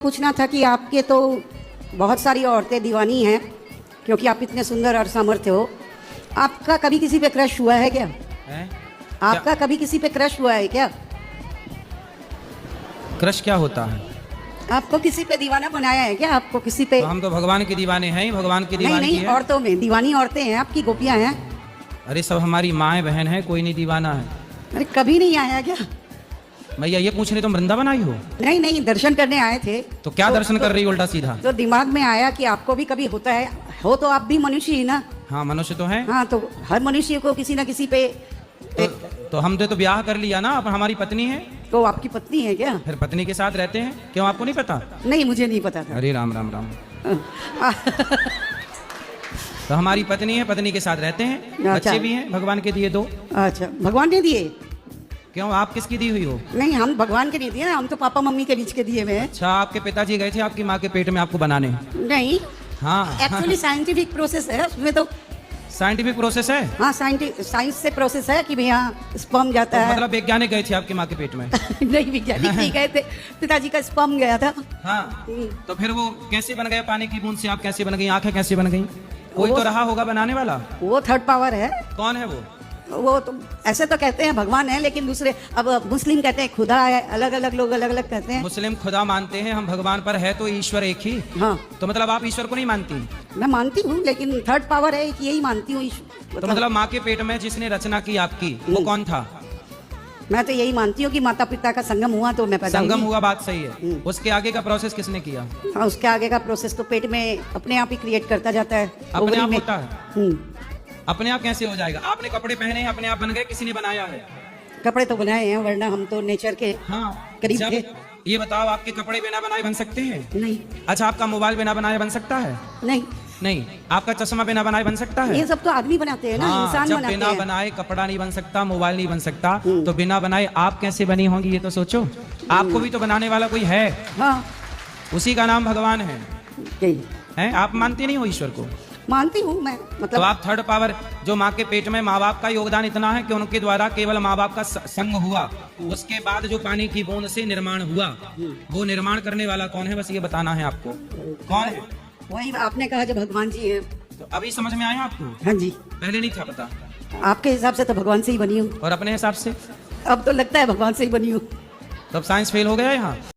पूछना था कि आपके तो बहुत सारी औरतें दीवानी हैं क्योंकि आप इतने सुंदर और सामर्थ्य हो। आपका कभी किसी पे क्रश हुआ है क्या? आपका कभी किसी पे क्रश हुआ है क्या? क्रश क्या होता है? आपको किसी पे दीवाना बनाया है क्या? आपको किसी पे? तो हम तो भगवान के दीवाने हैं ही, भगवान की नहीं दीवानी नहीं, है। औरतों में दीवानी औरतें हैं, आपकी गोपियां हैं। अरे सब हमारी माएँ बहन है, कोई नहीं दीवाना है। अरे कभी नहीं आया क्या? भैया ये पूछ रहे तुम वृंदावन आई हो? नहीं नहीं, दर्शन करने आए थे। तो क्या दर्शन कर रही हो उल्टा सीधा? तो दिमाग में आया कि आपको भी कभी होता है, हो तो आप भी मनुष्य ही ना। हाँ मनुष्य तो है। हाँ, तो हर मनुष्य को किसी ना किसी पे तो हमने तो ब्याह कर लिया ना, अब हमारी पत्नी है। तो आपकी पत्नी है क्या? फिर पत्नी के साथ रहते हैं, क्यों आपको नहीं पता? नहीं, मुझे नहीं पता था। अरे राम राम राम। तो हमारी पत्नी है, पत्नी के साथ रहते हैं, अच्छा। बच्चे भी हैं, भगवान के दिए दो। अच्छा, भगवान ने दिए? क्यों आप किसकी दी हुई हो? नहीं, हम भगवान के नहीं दिए ना, हम तो पापा मम्मी के बीच के दिए हुए हैं। अच्छा, आपके पिताजी गए थे आपकी माँ के पेट में आपको बनाने? नहीं, हाँ एक्चुअली साइंटिफिक प्रोसेस है उसमें तो। साइंटिफिक प्रोसेस है? हाँ, साइंस से प्रोसेस है कि भैया स्पर्म जाता तो है। मतलब वैज्ञानिक गए थे आपकी माँ के पेट में? नहीं, वैज्ञानिक नहीं गए थे, पिताजी का स्पर्म गया था। हाँ, तो फिर वो कैसे बन गए? पानी की बूंद से आप कैसे बन गई? आंखें कैसे बन गई? कोई तो रहा होगा बनाने वाला। वो थर्ड पावर है। कौन है वो? वो तो ऐसे तो कहते हैं भगवान है, लेकिन दूसरे अब मुस्लिम कहते हैं खुदा है, अलग अलग लोग अलग अलग कहते हैं। मुस्लिम खुदा मानते हैं, हम भगवान पर है तो ईश्वर एक ही। हाँ, तो मतलब आप ईश्वर को नहीं मानती? मैं मानती हूँ, लेकिन थर्ड पावर है कि यही मानती हूँ। तो मतलब माँ के पेट में जिसने रचना की आपकी, वो कौन था? मैं तो यही मानती हूँ कि माता पिता का संगम हुआ तो मैं पैदा संगम हुई। हुआ, बात सही है। उसके आगे का प्रोसेस किसने किया? हाँ, उसके आगे का प्रोसेस तो पेट में अपने आप ही क्रिएट करता जाता है। अपने ओवरी आप में। होता है? अपने आप कैसे हो जाएगा? आपने कपड़े पहने हैं, अपने आप बन गए? किसी ने बनाया है? कपड़े तो बनाए हैं, वरना हम तो नेचर के हाँ करीब जब थे। ये बताओ, आपके कपड़े बिना बनाए बन सकते हैं? नहीं अच्छा, आपका मोबाइल बिना बनाए बन सकता है? नहीं, नहीं। आपका चश्मा बिना बनाए बन सकता है? ये सब तो आदमी बनाते हैं ना, हाँ, इंसान जब बनाते बिना हैं। बनाए कपड़ा नहीं बन सकता, मोबाइल नहीं बन सकता, तो बिना बनाए आप कैसे बनी होंगी? ये तो सोचो। आपको भी तो बनाने वाला कोई है। हाँ, उसी का नाम भगवान है। यही हैं? आप मानते नहीं हो ईश्वर को? मानती हूँ मैं, तो मतलब आप थर्ड पावर, जो माँ के पेट में माँ बाप का योगदान इतना है कि उनके द्वारा केवल माँ बाप का संग हुआ, उसके बाद जो पानी की बूंद से निर्माण हुआ, वो निर्माण करने वाला कौन है? बस ये बताना है आपको, कौन है? वही आपने कहा जो भगवान जी है। तो अभी समझ में आया आपको? हाँ जी, पहले नहीं था पता? आपके हिसाब से तो भगवान से ही बनी हूँ। और अपने हिसाब से? अब तो लगता है भगवान से ही बनी हूँ। तो अब साइंस फेल हो गया यहाँ।